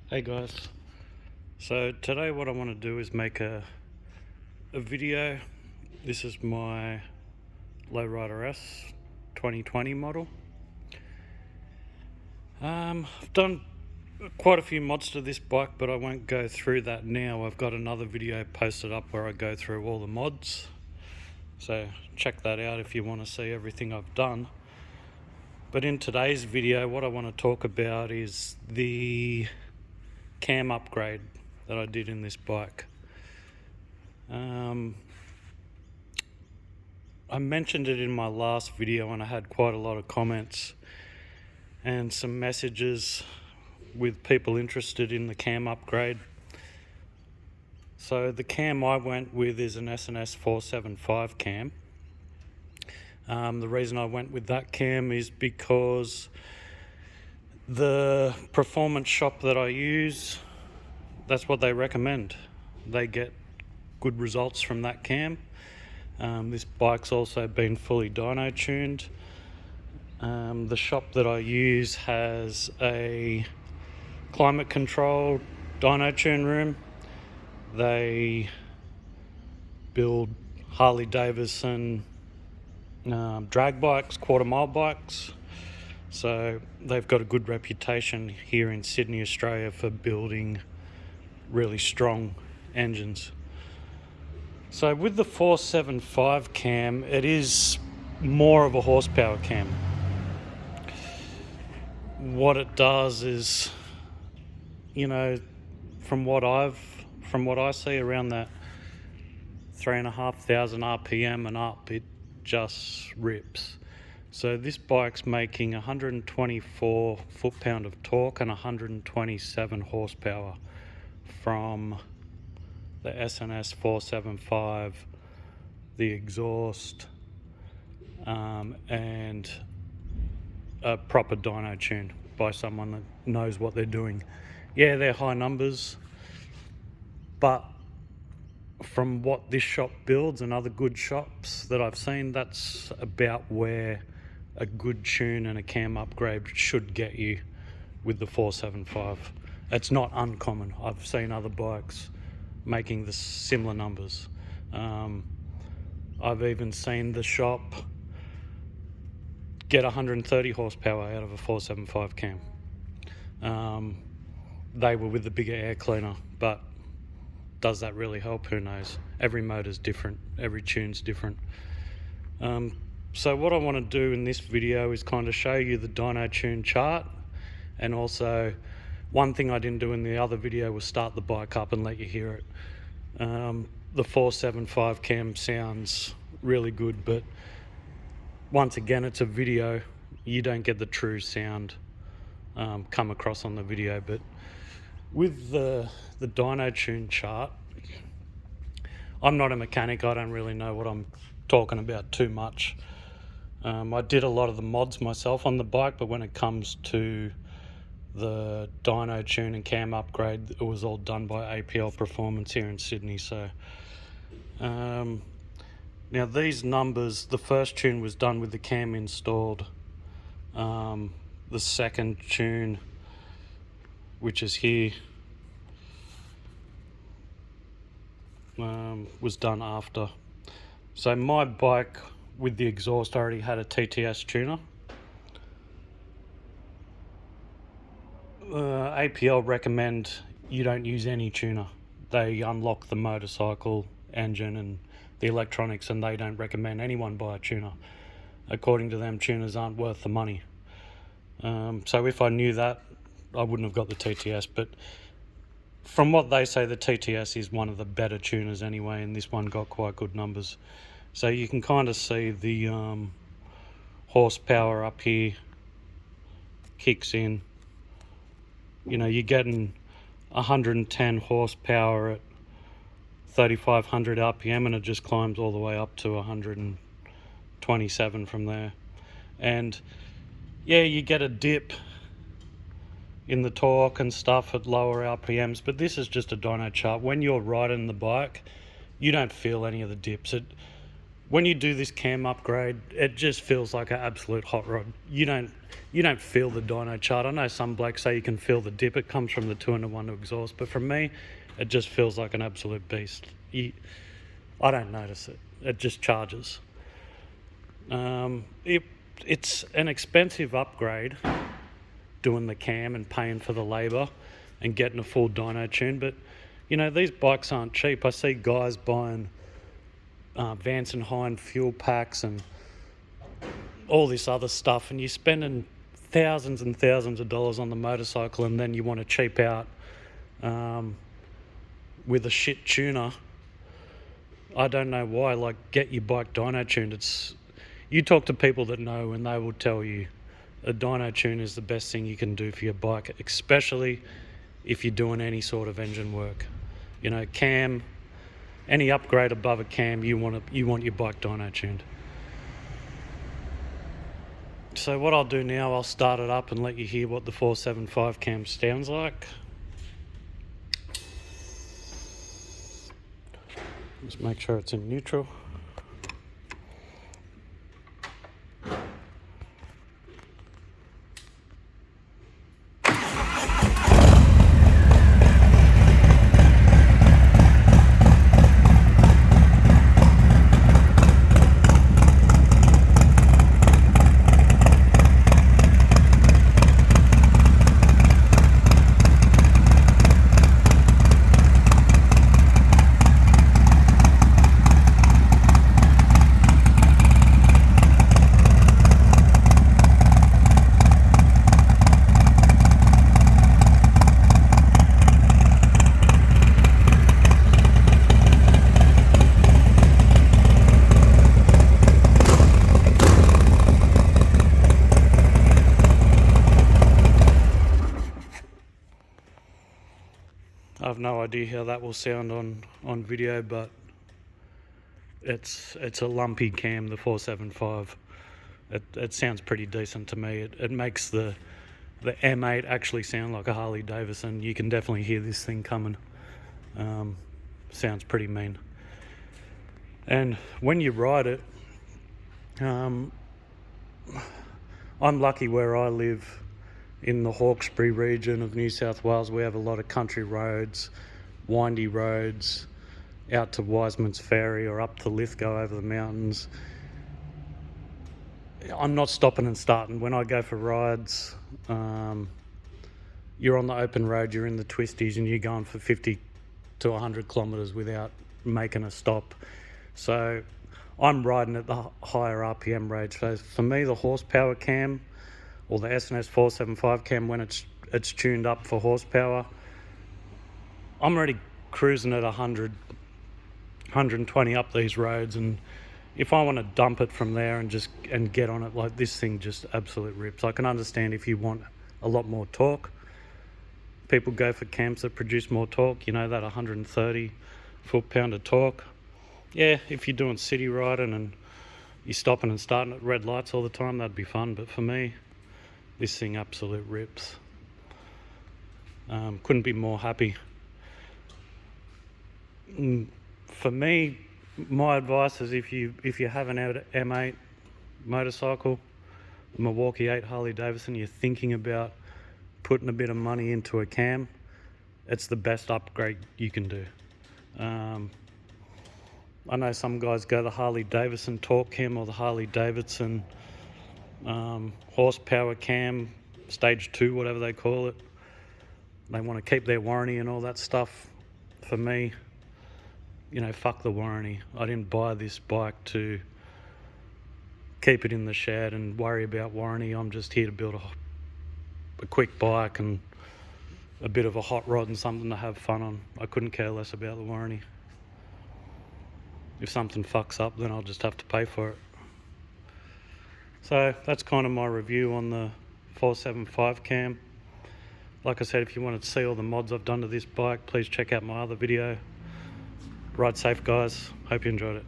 Hey guys, so today what I want to do is make a video. This is my Lowrider S 2020 model. I've done quite a few mods to this bike, but I won't go through that now. I've got another video posted up where I go through all the mods, so check that out if you want to see everything I've done. But in today's video, what I want to talk about is the cam upgrade that I did in this bike. I mentioned it in my last video and I had quite a lot of comments and some messages with people interested in the cam upgrade. So the cam I went with is an S&S 475 cam. The reason I went with that cam is because the performance shop that I use, that's what they recommend. They get good results from that cam. This bike's also been fully dyno tuned. The shop that I use has a climate controlled dyno tune room. They build Harley Davidson drag bikes, quarter mile bikes. So they've got a good reputation here in Sydney, Australia for building really strong engines. So with the 475 cam, it is more of a horsepower cam. What it does is, from what I see, around that 3,500 RPM and up, it just rips. So this bike's making 124 foot-pound of torque and 127 horsepower from the S&S 475, the exhaust, and a proper dyno tune by someone that knows what they're doing. Yeah, they're high numbers, but from what this shop builds and other good shops that I've seen, that's about where a good tune and a cam upgrade should get you with the 475. It's not uncommon. I've seen other bikes making the similar numbers. I've even seen the shop get 130 horsepower out of a 475 cam. They were with the bigger air cleaner, but does that really help? Who knows? Every motor's different, every tune's different. So what I want to do in this video is kind of show you the dyno tune chart, and also one thing I didn't do in the other video was start the bike up and let you hear it. The 475 cam sounds really good, but once again, it's a video. You don't get the true sound come across on the video. But with the dyno tune chart, I'm not a mechanic. I don't really know what I'm talking about too much. I did a lot of the mods myself on the bike, but when it comes to the dyno tune and cam upgrade, it was all done by APL Performance here in Sydney. So now these numbers, the first tune was done with the cam installed. The second tune, which is here, was done after. So my bike with the exhaust already had a TTS tuner. APL recommend you don't use any tuner. They unlock the motorcycle engine and the electronics, and they don't recommend anyone buy a tuner. According to them, tuners aren't worth the money. So if I knew that, I wouldn't have got the TTS, but from what they say, the TTS is one of the better tuners anyway, and this one got quite good numbers. So you can kind of see the horsepower up here kicks in. You're getting 110 horsepower at 3,500 RPM, and it just climbs all the way up to 127 from there. And yeah, you get a dip in the torque and stuff at lower RPMs, but this is just a dyno chart. When you're riding the bike, you don't feel any of the dips. when you do this cam upgrade, it just feels like an absolute hot rod. You don't feel the dyno chart. I know some blokes say you can feel the dip. It comes from the 2-1 exhaust, but for me, it just feels like an absolute beast. I don't notice it. It just charges. It's an expensive upgrade doing the cam and paying for the labour and getting a full dyno tune, but you know, these bikes aren't cheap. I see guys buying Vance and Hine fuel packs and all this other stuff, and you're spending thousands and thousands of dollars on the motorcycle, and then you want to cheap out with a shit tuner. I don't know why. Like, get your bike dyno tuned. You talk to people that know, and they will tell you a dyno tune is the best thing you can do for your bike, especially if you're doing any sort of engine work. You know, cam, any upgrade above a cam, you want your bike dyno tuned. So what I'll do now, I'll start it up and let you hear what the 475 cam sounds like. Just make sure it's in neutral. I have no idea how that will sound on video, but it's a lumpy cam, the 475. It sounds pretty decent to me. It makes the M8 actually sound like a Harley Davidson. You can definitely hear this thing coming. Sounds pretty mean. And when you ride it, I'm lucky where I live. In the Hawkesbury region of New South Wales, we have a lot of country roads, windy roads, out to Wiseman's Ferry or up to Lithgow over the mountains. I'm not stopping and starting. When I go for rides, you're on the open road, you're in the twisties, and you're going for 50 to 100 kilometres without making a stop. So I'm riding at the higher RPM range. So for me, the horsepower cam, or the S&S 475 cam, when it's tuned up for horsepower, I'm already cruising at 100, 120 up these roads, and if I want to dump it from there and get on it, like, this thing just absolute rips. I can understand if you want a lot more torque. People go for cams that produce more torque, you know, that 130 foot-pound of torque. Yeah, if you're doing city riding and you're stopping and starting at red lights all the time, that'd be fun, but for me, this thing absolute rips. Couldn't be more happy. For me, my advice is if you have an M8 motorcycle, Milwaukee 8 Harley Davidson, you're thinking about putting a bit of money into a cam, it's the best upgrade you can do. I know some guys go the Harley Davidson torque cam or the Harley Davidson horsepower cam, stage 2, whatever they call it. They want to keep their warranty and all that stuff. For me, you know, fuck the warranty. I didn't buy this bike to keep it in the shed and worry about warranty. I'm just here to build a quick bike and a bit of a hot rod and something to have fun on. I couldn't care less about the warranty. If something fucks up, then I'll just have to pay for it. So that's kind of my review on the 475 cam. Like I said, if you wanted to see all the mods I've done to this bike, please check out my other video. Ride safe, guys. Hope you enjoyed it.